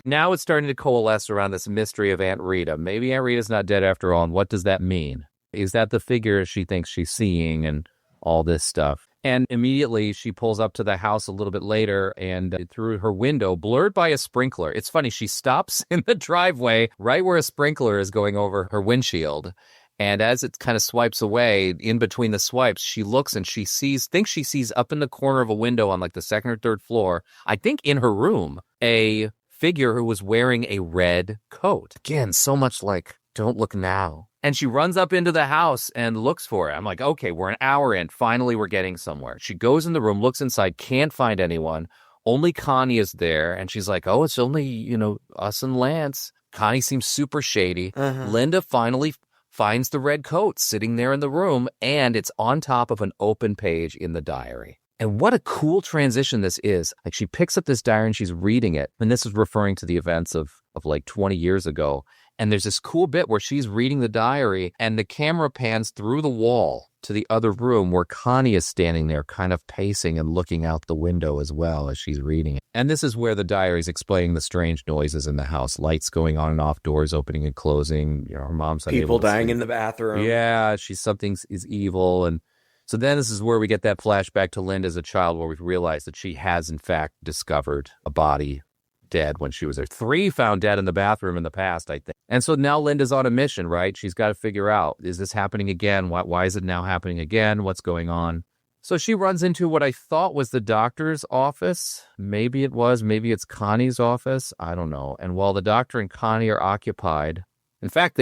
Now it's starting to coalesce around this mystery of Aunt Rita. Maybe Aunt Rita's not dead after all, and what does that mean? Is that the figure she thinks she's seeing and all this stuff? And immediately she pulls up to the house a little bit later and through her window, blurred by a sprinkler. It's funny, she stops in the driveway right where a sprinkler is going over her windshield. And as it kind of swipes away, in between the swipes, she looks and she thinks she sees up in the corner of a window on like the second or third floor, I think in her room, a figure who was wearing a red coat. Again, so much like, don't look now. And she runs up into the house and looks for it. I'm like, okay, we're an hour in. Finally, we're getting somewhere. She goes in the room, looks inside, can't find anyone. Only Connie is there. And she's like, oh, it's only, us and Lance. Connie seems super shady. Linda finally finds the red coat sitting there in the room, and it's on top of an open page in the diary. And what a cool transition this is. Like, she picks up this diary and she's reading it. And this is referring to the events of like 20 years ago. And there's this cool bit where she's reading the diary and the camera pans through the wall to the other room where Connie is standing there kind of pacing and looking out the window as well as she's reading it. And this is where the diary is explaining the strange noises in the house. Lights going on and off, doors opening and closing. Her mom's people dying in the bathroom. Yeah, something is evil. And so then this is where we get that flashback to Linda as a child where we realize that she has, in fact, discovered a body dead when she was there. 3 found dead in the bathroom in the past, I think. And so now Linda's on a mission, right? She's got to figure out, is this happening again? Why is it now happening again? What's going on? So she runs into what I thought was the doctor's office. Maybe it was. Maybe it's Connie's office. I don't know. And while the doctor and Connie are occupied, in fact,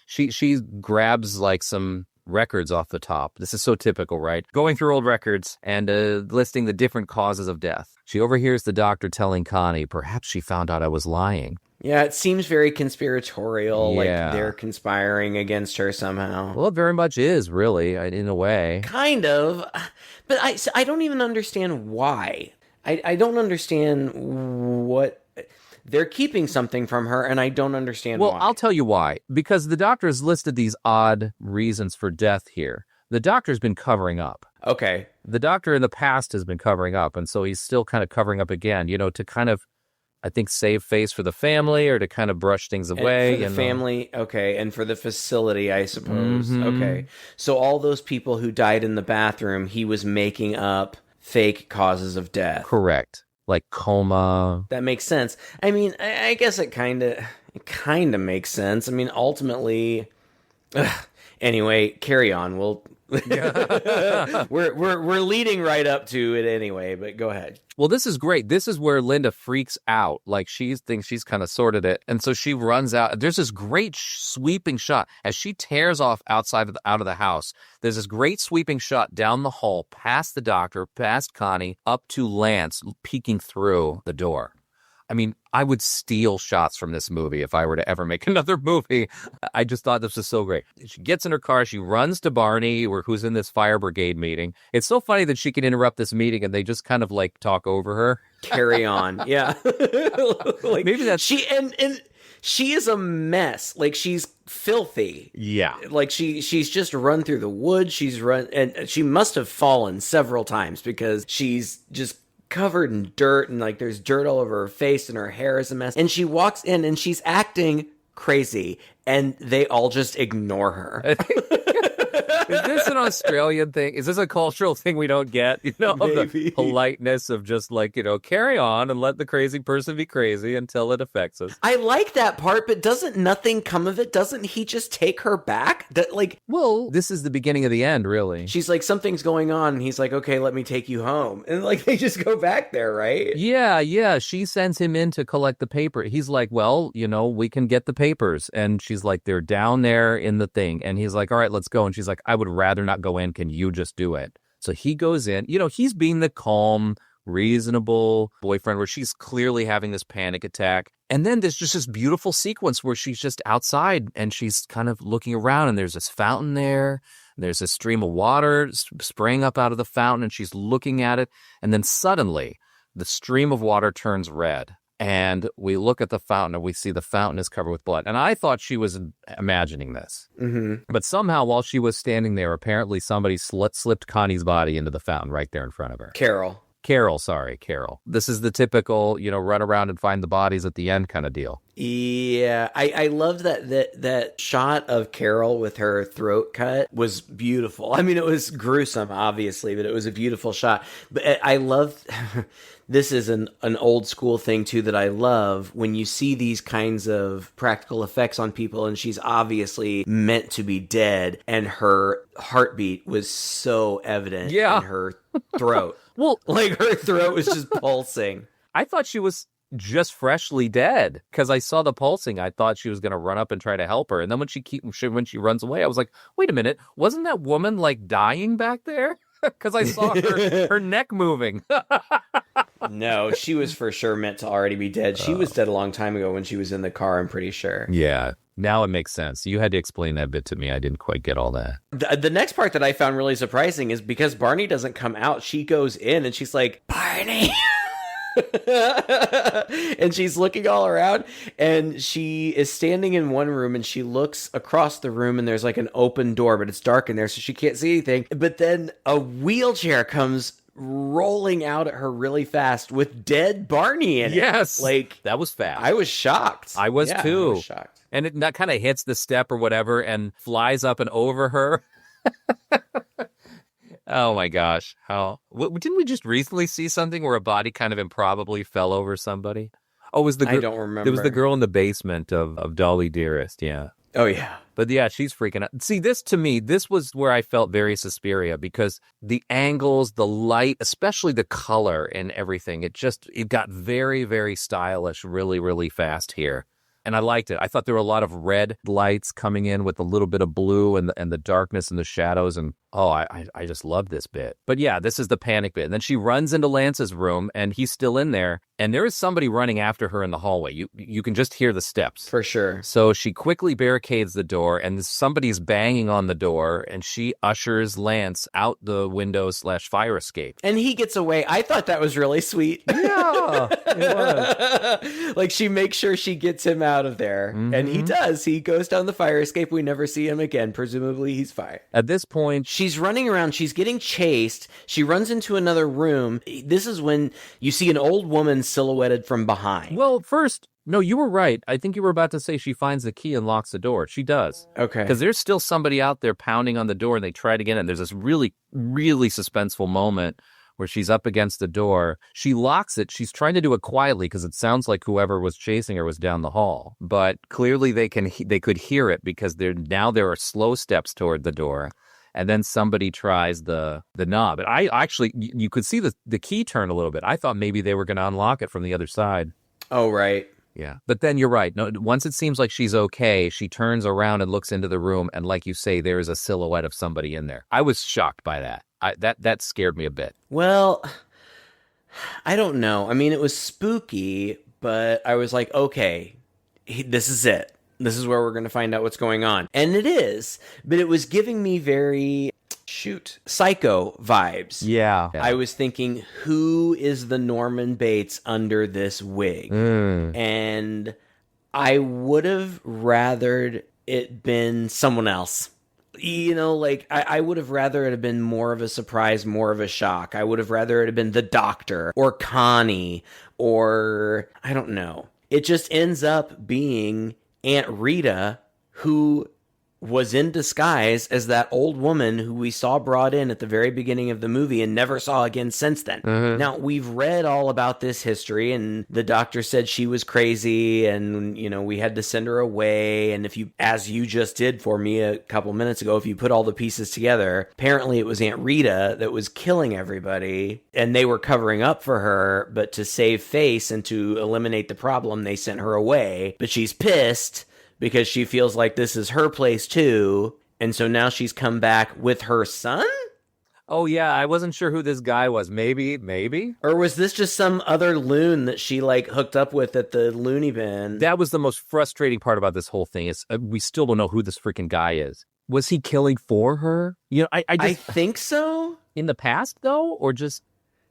she grabs like some records off the top. This is so typical, right? Going through old records and listing the different causes of death. She overhears the doctor telling Connie, perhaps she found out I was lying. Yeah, it seems very conspiratorial, like Yeah. they're conspiring against her somehow. Well, it very much is, really, in a way. Kind of, but I don't even understand why. I don't understand what they're keeping something from her, and I don't understand Well, why. I'll tell you why. Because the doctor's listed these odd reasons for death here. The doctor's been covering up. Okay. The doctor in the past has been covering up, and so he's still kind of covering up again, to kind of, I think, save face for the family or to kind of brush things away. And for the family, okay, and for the facility, I suppose. Mm-hmm. Okay. So all those people who died in the bathroom, he was making up fake causes of death. Correct. Like coma. That makes sense. I mean, I guess it kind of makes sense. I mean, ultimately, anyway, carry on. We'll we're leading right up to it anyway, but go ahead. Well, this is great. This is where Linda freaks out. Like she thinks she's kind of sorted it. And so she runs out. There's this great sweeping shot as she tears off out of the house. There's this great sweeping shot down the hall, past the doctor, past Connie, up to Lance peeking through the door. I mean, I would steal shots from this movie if I were to ever make another movie. I just thought this was so great. She gets in her car. She runs to Barney, who's in this fire brigade meeting. It's so funny that she can interrupt this meeting and they just kind of like talk over her. Carry on. Yeah. Like, maybe that's... She is a mess. Like, she's filthy. Yeah. Like, she's just run through the woods. She's run, and she must have fallen several times because she's just covered in dirt, and like there's dirt all over her face, and her hair is a mess. And she walks in and she's acting crazy, and they all just ignore her. Is this an Australian thing? Is this a cultural thing we don't get? Of the politeness of just like, carry on and let the crazy person be crazy until it affects us. I like that part, but doesn't nothing come of it? Doesn't he just take her back? Well, this is the beginning of the end, really. She's like, something's going on, and he's like, okay, let me take you home. And like, they just go back there, right? Yeah. She sends him in to collect the paper. He's like, well, we can get the papers. And she's like, they're down there in the thing. And he's like, all right, let's go. And she's like, I would rather not go in. Can you just do it? So he goes in. He's being the calm, reasonable boyfriend where she's clearly having this panic attack. And then there's just this beautiful sequence where she's just outside and she's kind of looking around, and there's this fountain there. There's a stream of water spraying up out of the fountain, and she's looking at it. And then suddenly the stream of water turns red. And we look at the fountain and we see the fountain is covered with blood. And I thought she was imagining this. Mm-hmm. But somehow while she was standing there, apparently somebody slipped Connie's body into the fountain right there in front of her. Carol. This is the typical, run around and find the bodies at the end kind of deal. Yeah, I loved that shot of Carol with her throat cut was beautiful. I mean, it was gruesome, obviously, but it was a beautiful shot. But I love... This is an old school thing, too, that I love when you see these kinds of practical effects on people, and she's obviously meant to be dead, and her heartbeat was so evident in her throat. Well, like her throat was just pulsing. I thought she was just freshly dead because I saw the pulsing. I thought she was going to run up and try to help her. And then when she runs away, I was like, wait a minute, wasn't that woman like dying back there? Because I saw her neck moving. No, she was for sure meant to already be dead. She was dead a long time ago when she was in the car, I'm pretty sure. Yeah. Now it makes sense. You had to explain that bit to me. I didn't quite get all that. The next part that I found really surprising is because Barney doesn't come out, she goes in and she's like, Barney! And she's looking all around, and she is standing in one room, and she looks across the room, and there's like an open door, but it's dark in there, so she can't see anything. But then a wheelchair comes rolling out at her really fast with dead Barney in it. Yes. Like, that was fast. I was shocked. I was too. I was shocked. And it kind of hits the step or whatever and flies up and over her. Oh my gosh. Didn't we just recently see something where a body kind of improbably fell over somebody? Oh, I don't remember. It was the girl in the basement of Dolly Dearest, yeah. Oh, yeah. But yeah, she's freaking out. See, this was where I felt very Suspiria, because the angles, the light, especially the color and everything, it got very, very stylish really, really fast here. And I liked it. I thought there were a lot of red lights coming in with a little bit of blue and the darkness and the shadows. And Oh, I just love this bit. But yeah, this is the panic bit. And then she runs into Lance's room, and he's still in there. And there is somebody running after her in the hallway. You can just hear the steps. For sure. So she quickly barricades the door, and somebody's banging on the door, and she ushers Lance out the window/fire escape. And he gets away. I thought that was really sweet. Yeah, it was. Like, she makes sure she gets him out of there. And he does. He goes down the fire escape. We never see him again. Presumably, he's fine. At this point, She's running around. She's getting chased. She runs into another room. This is when you see an old woman silhouetted from behind. well, first, no, you were right. I think you were about to say she finds the key and locks the door. She does. Okay. Because there's still somebody out there pounding on the door, and they try to get in. There's this really, really suspenseful moment where she's up against the door. She locks it. She's trying to do it quietly because it sounds like whoever was chasing her was down the hall. But clearly they could hear it because there are slow steps toward the door. And then somebody tries the knob. And I actually, you could see the key turn a little bit. I thought maybe they were going to unlock it from the other side. Oh, right. Yeah. But then you're right. No, once it seems like she's okay, she turns around and looks into the room. And like you say, there is a silhouette of somebody in there. I was shocked by that. That scared me a bit. Well, I don't know. I mean, it was spooky, but I was like, okay, this is it. This is where we're going to find out what's going on. And it is, but it was giving me very, Psycho vibes. Yeah. I was thinking, who is the Norman Bates under this wig? And I would have rathered it been someone else. You know, like, I would have rather it have been more of a surprise, more of a shock. I would have rather it have been the doctor or Connie or, I don't know. It just ends up being Aunt Rita, who was in disguise as that old woman who we saw brought in at the very beginning of the movie and never saw again since then. Now, we've read all about this history, and the doctor said she was crazy, and, you know, we had to send her away. And if you, as you just did for me a couple minutes ago, if you put all the pieces together, apparently it was Aunt Rita that was killing everybody, and they were covering up for her, but to save face and to eliminate the problem, they sent her away. But she's pissed because she feels like this is her place too. And so now she's come back with her son? Oh, yeah. I wasn't sure who this guy was. Maybe. Or was this just some other loon that she, like, hooked up with at the loony bin? That was the most frustrating part about this whole thing is we still don't know who this freaking guy is. Was he killing for her? You know, I think so. In the past, though? Or just...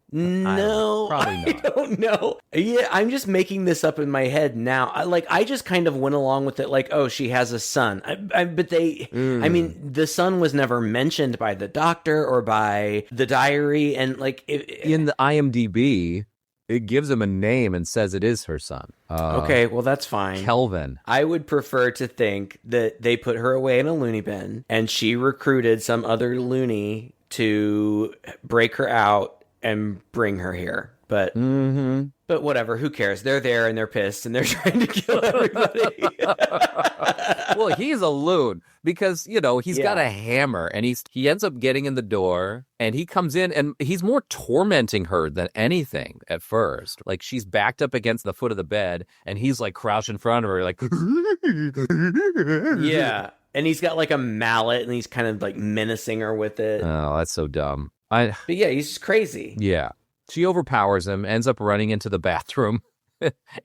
No, probably not. I don't know. Yeah, I'm just making this up in my head now. I just kind of went along with it, like, oh, she has a son. But I mean, the son was never mentioned by the doctor or by the diary, and like in the IMDb, it gives him a name and says it is her son. Okay, well, that's fine. Kelvin. I would prefer to think that they put her away in a loony bin, and she recruited some other loony to break her out and bring her here. But but whatever, who cares? They're there and they're pissed and they're trying to kill everybody. Well, he's a loon because, you know, he's got a hammer and he ends up getting in the door and he comes in and he's more tormenting her than anything at first. Like, she's backed up against the foot of the bed and he's like crouched in front of her like Yeah. And he's got like a mallet and he's kind of like menacing her with it. Oh, that's so dumb. But yeah, he's just crazy. Yeah. She overpowers him, ends up running into the bathroom,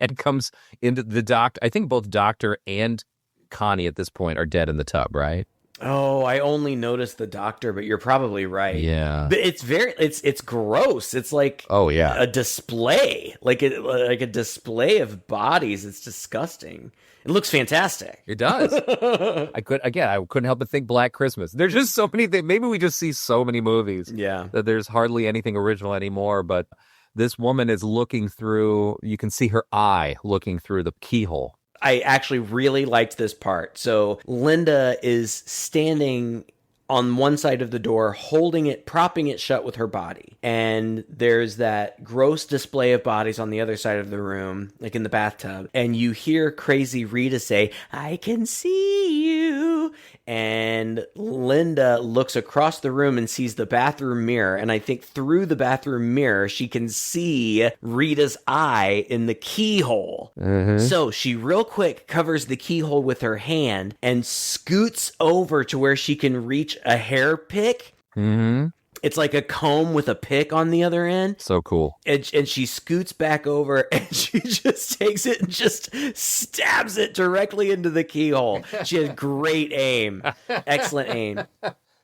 and comes into the doctor. I think both Doctor and Connie at this point are dead in the tub, right? Oh, I only noticed the doctor, but you're probably right. Yeah. But it's gross. It's like a display, like a display of bodies. It's disgusting. It looks fantastic. It does. I couldn't help but think Black Christmas. There's just so many things. Maybe we just see so many movies that there's hardly anything original anymore. But this woman is looking through, you can see her eye looking through the keyhole. I actually really liked this part. So Linda is standing on one side of the door, holding it, propping it shut with her body. And there's that gross display of bodies on the other side of the room, like in the bathtub. And you hear crazy Rita say, "I can see you." And Linda looks across the room and sees the bathroom mirror. And I think through the bathroom mirror, she can see Rita's eye in the keyhole. So she real quick covers the keyhole with her hand and scoots over to where she can reach a hair pick Mm-hmm. It's like a comb with a pick on the other end. So cool. And she scoots back over and she just takes it and just stabs it directly into the keyhole. She has great aim. Excellent aim.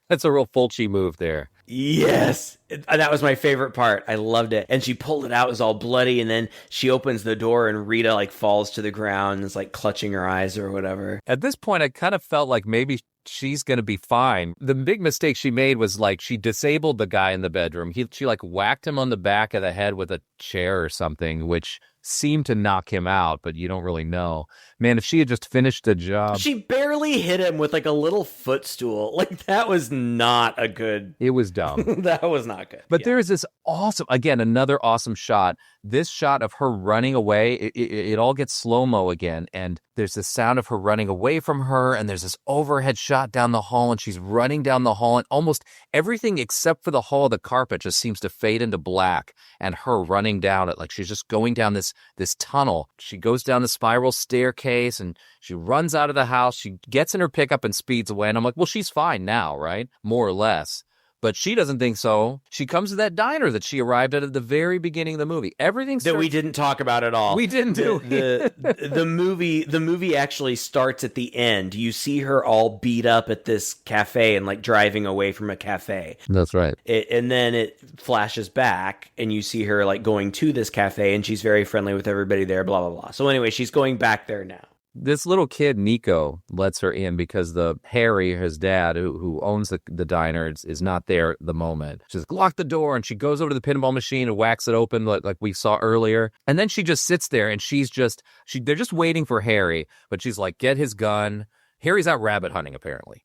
That's a real Fulci move there. Yes. That was my favorite part. I loved it. And she pulled it out. It was all bloody. And then she opens the door and Rita like falls to the ground and is like clutching her eyes or whatever. At this point, I kind of felt like maybe she's going to be fine. The big mistake she made was like she disabled the guy in the bedroom. She like whacked him on the back of the head with a chair or something, which seemed to knock him out, but you don't really know. Man, if she had just finished the job. She barely hit him with like a little footstool. Like that was not a good. It was dumb. That was not good. But there is this awesome, again, another awesome shot. This shot of her running away, it all gets slow-mo again. And there's this sound of her running away from her. And there's this overhead shot down the hall. And she's running down the hall. And almost everything except for the hall of the carpet just seems to fade into black. And her running down it, like she's just going down this tunnel. She goes down the spiral staircase and she runs out of the house. She gets in her pickup and speeds away. And I'm like, well, she's fine now, right? More or less. But she doesn't think so. She comes to that diner that she arrived at the very beginning of the movie. Everything that we didn't talk about at all. We didn't do the movie. The movie actually starts at the end. You see her all beat up at this cafe and like driving away from a cafe. That's right. And then it flashes back and you see her like going to this cafe and she's very friendly with everybody there. Blah blah blah. So anyway, she's going back there now. This little kid, Nico, lets her in because the Harry, his dad, who owns the diner, is not there at the moment. She's locked the door and she goes over to the pinball machine and whacks it open like we saw earlier. And then she just sits there and they're just waiting for Harry. But she's like, get his gun. Harry's out rabbit hunting, apparently.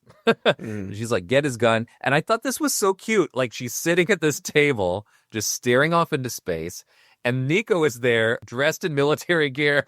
She's like, get his gun. And I thought this was so cute. Like she's sitting at this table, just staring off into space. And Nico is there dressed in military gear.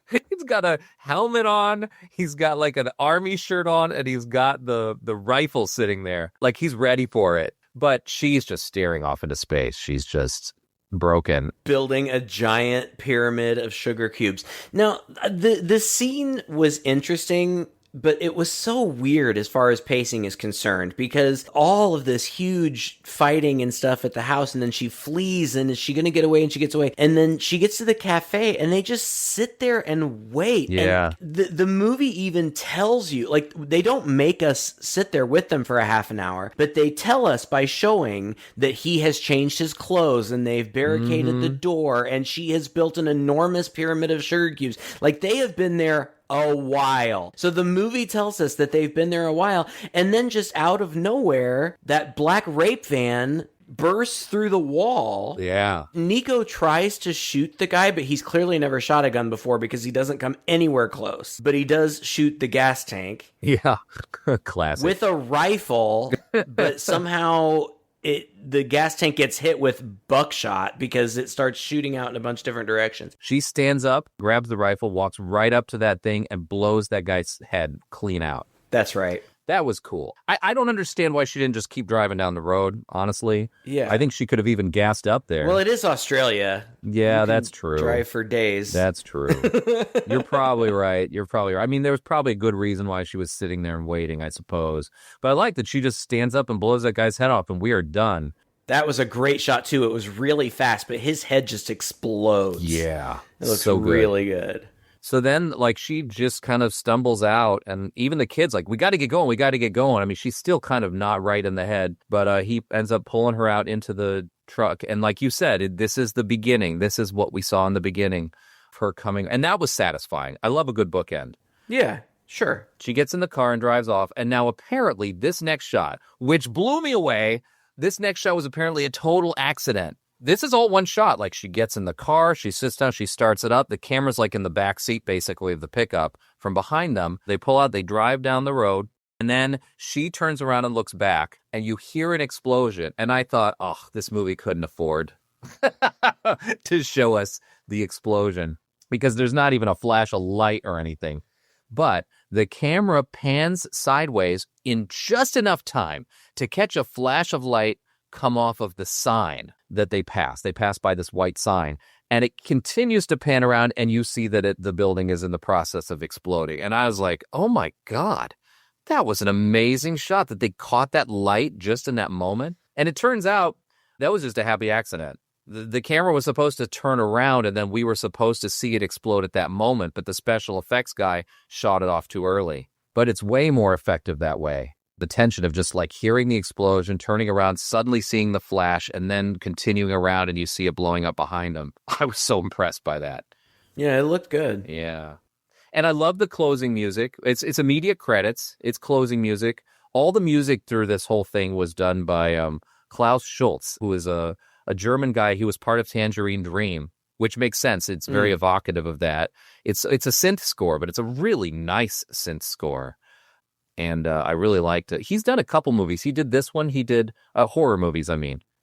He's got a helmet on, he's got like an army shirt on, and he's got the rifle sitting there. Like he's ready for it. But she's just staring off into space. She's just broken. Building a giant pyramid of sugar cubes. Now, the scene was interesting, but it was so weird as far as pacing is concerned because all of this huge fighting and stuff at the house, and then she flees, and is she going to get away? And she gets away. And then she gets to the cafe, and they just sit there and wait. Yeah. And the movie even tells you, like, they don't make us sit there with them for a half an hour, but they tell us by showing that he has changed his clothes, and they've barricaded the door, and she has built an enormous pyramid of sugar cubes. Like, they have been there a while. So the movie tells us that they've been there a while, and then just out of nowhere, that black rape van bursts through the wall. Yeah. Nico tries to shoot the guy, but he's clearly never shot a gun before because he doesn't come anywhere close. But he does shoot the gas tank. Yeah. Classic. With a rifle, but somehow the gas tank gets hit with buckshot because it starts shooting out in a bunch of different directions. She stands up, grabs the rifle, walks right up to that thing, and blows that guy's head clean out. That's right. That was cool. I don't understand why she didn't just keep driving down the road, honestly. Yeah. I think she could have even gassed up there. Well, it is Australia. Yeah, that's true. Drive for days. That's true. You're probably right. I mean, there was probably a good reason why she was sitting there and waiting, I suppose. But I like that she just stands up and blows that guy's head off, and we are done. That was a great shot, too. It was really fast, but his head just explodes. Yeah. It looks so good. really good. So then, like, she just kind of stumbles out, and even the kid's like, we got to get going. I mean, she's still kind of not right in the head, but he ends up pulling her out into the truck. And like you said, this is the beginning. This is what we saw in the beginning of her coming. And that was satisfying. I love a good bookend. Yeah, sure. She gets in the car and drives off. And now apparently this next shot, which blew me away, this next shot was apparently a total accident. This is all one shot. Like, she gets in the car, she sits down, she starts it up. The camera's like in the back seat, basically, of the pickup. From behind them, they pull out, they drive down the road, and then she turns around and looks back, and you hear an explosion. And I thought, oh, this movie couldn't afford to show us the explosion because there's not even a flash of light or anything. But the camera pans sideways in just enough time to catch a flash of light come off of the sign that they pass. They pass by this white sign, and it continues to pan around, and you see that the building is in the process of exploding. And I was like, oh my God, that was an amazing shot that they caught that light just in that moment. And it turns out that was just a happy accident. The camera was supposed to turn around and then we were supposed to see it explode at that moment, but the special effects guy shot it off too early. But it's way more effective that way. The tension of just like hearing the explosion, turning around, suddenly seeing the flash, and then continuing around and you see it blowing up behind him. I was so impressed by that. Yeah, it looked good. Yeah. And I love the closing music. It's immediate credits. It's closing music. All the music through this whole thing was done by Klaus Schulze, who is a German guy. He was part of Tangerine Dream, which makes sense. It's very evocative of that. It's a synth score, but it's a really nice synth score. And I really liked it. He's done a couple movies. He did this one. He did horror movies,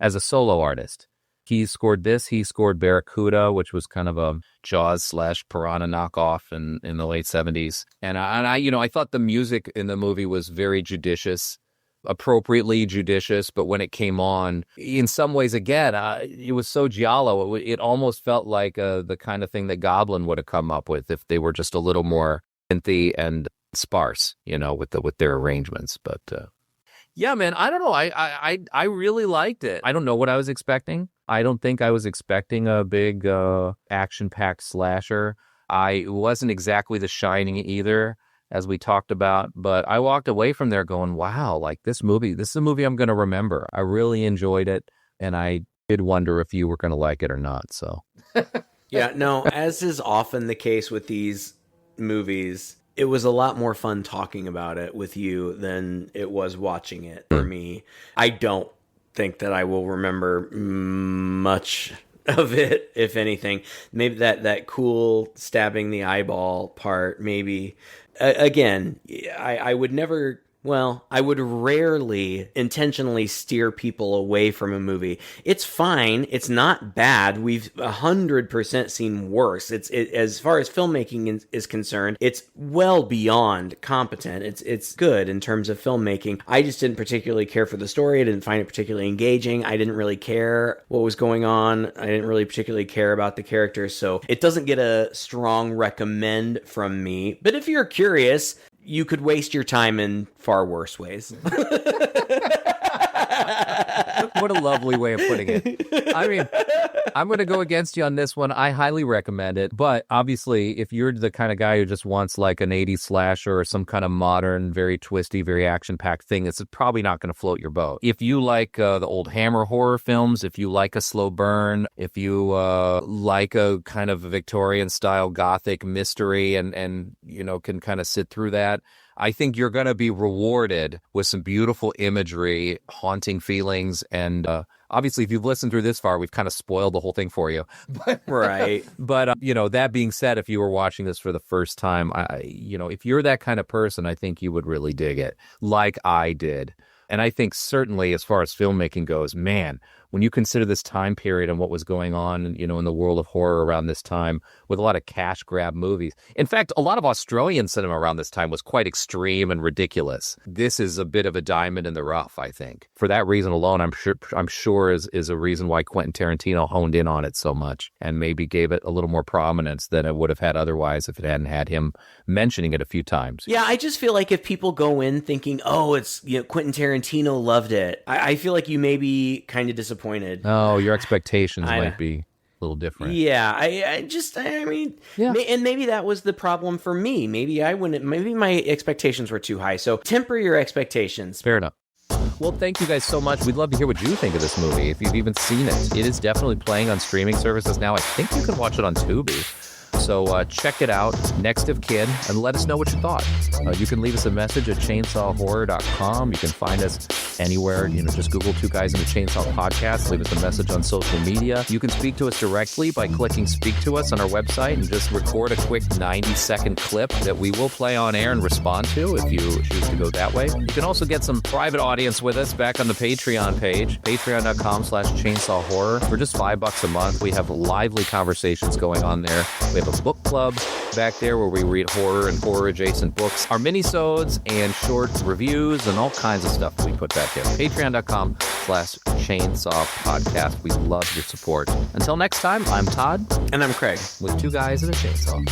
as a solo artist. He scored this. He scored Barracuda, which was kind of a Jaws/Piranha knockoff in the late 70s. And I thought the music in the movie was very judicious, appropriately judicious. But when it came on, in some ways, again, it was so giallo. It almost felt like the kind of thing that Goblin would have come up with if they were just a little more synthy and sparse, with their arrangements. But yeah, man, I don't know. I really liked it. I don't know what I was expecting. I don't think I was expecting a big action-packed slasher. I wasn't exactly The Shining either, as we talked about, but I walked away from there going, wow, like this is a movie I'm going to remember. I really enjoyed it, and I did wonder if you were going to like it or not. So Yeah, no, as is often the case with these movies, it was a lot more fun talking about it with you than it was watching it for me. I don't think that I will remember much of it, if anything. Maybe that cool stabbing the eyeball part, maybe. Again, I would never... Well, I would rarely intentionally steer people away from a movie. It's fine. It's not bad. We've 100% seen worse. As far as filmmaking is concerned, it's well beyond competent. It's good in terms of filmmaking. I just didn't particularly care for the story. I didn't find it particularly engaging. I didn't really care what was going on. I didn't really particularly care about the characters. So it doesn't get a strong recommend from me. But if you're curious, you could waste your time in far worse ways. What a lovely way of putting it. I mean, I'm going to go against you on this one. I highly recommend it. But obviously, if you're the kind of guy who just wants like an 80s slasher or some kind of modern, very twisty, very action-packed thing, it's probably not going to float your boat. If you like the old Hammer horror films, if you like a slow burn, if you like a kind of Victorian-style Gothic mystery and can kind of sit through that, I think you're going to be rewarded with some beautiful imagery, haunting feelings, and obviously, if you've listened through this far, we've kind of spoiled the whole thing for you. Right. But, that being said, if you were watching this for the first time, if you're that kind of person, I think you would really dig it, like I did. And I think certainly as far as filmmaking goes, man, when you consider this time period and what was going on, in the world of horror around this time with a lot of cash grab movies. In fact, a lot of Australian cinema around this time was quite extreme and ridiculous. This is a bit of a diamond in the rough, I think. For that reason alone, I'm sure is a reason why Quentin Tarantino honed in on it so much and maybe gave it a little more prominence than it would have had otherwise if it hadn't had him mentioning it a few times. Yeah, I just feel like if people go in thinking, oh, it's Quentin Tarantino loved it, I feel like you may be kind of disappointed. Oh, your expectations might be a little different. Yeah, I mean, and maybe that was the problem for me. Maybe my expectations were too high. So temper your expectations. Fair enough. Well, thank you guys so much. We'd love to hear what you think of this movie, if you've even seen it. It is definitely playing on streaming services now. I think you can watch it on Tubi. So check it out, Next of Kin, and let us know what you thought. You can leave us a message at chainsawhorror.com. You can find us anywhere. Just Google Two Guys in a Chainsaw Podcast. Leave us a message on social media. You can speak to us directly by clicking Speak to Us on our website and just record a quick 90-second clip that we will play on air and respond to if you choose to go that way. You can also get some private audience with us back on the Patreon page, patreon.com/chainsawhorror. For just $5 a month, we have lively conversations going on there. We have a book club back there where we read horror and horror-adjacent books, our minisodes and short reviews and all kinds of stuff we put back there. Patreon.com/Chainsaw Podcast. We love your support. Until next time, I'm Todd. And I'm Craig. With Two Guys and a Chainsaw.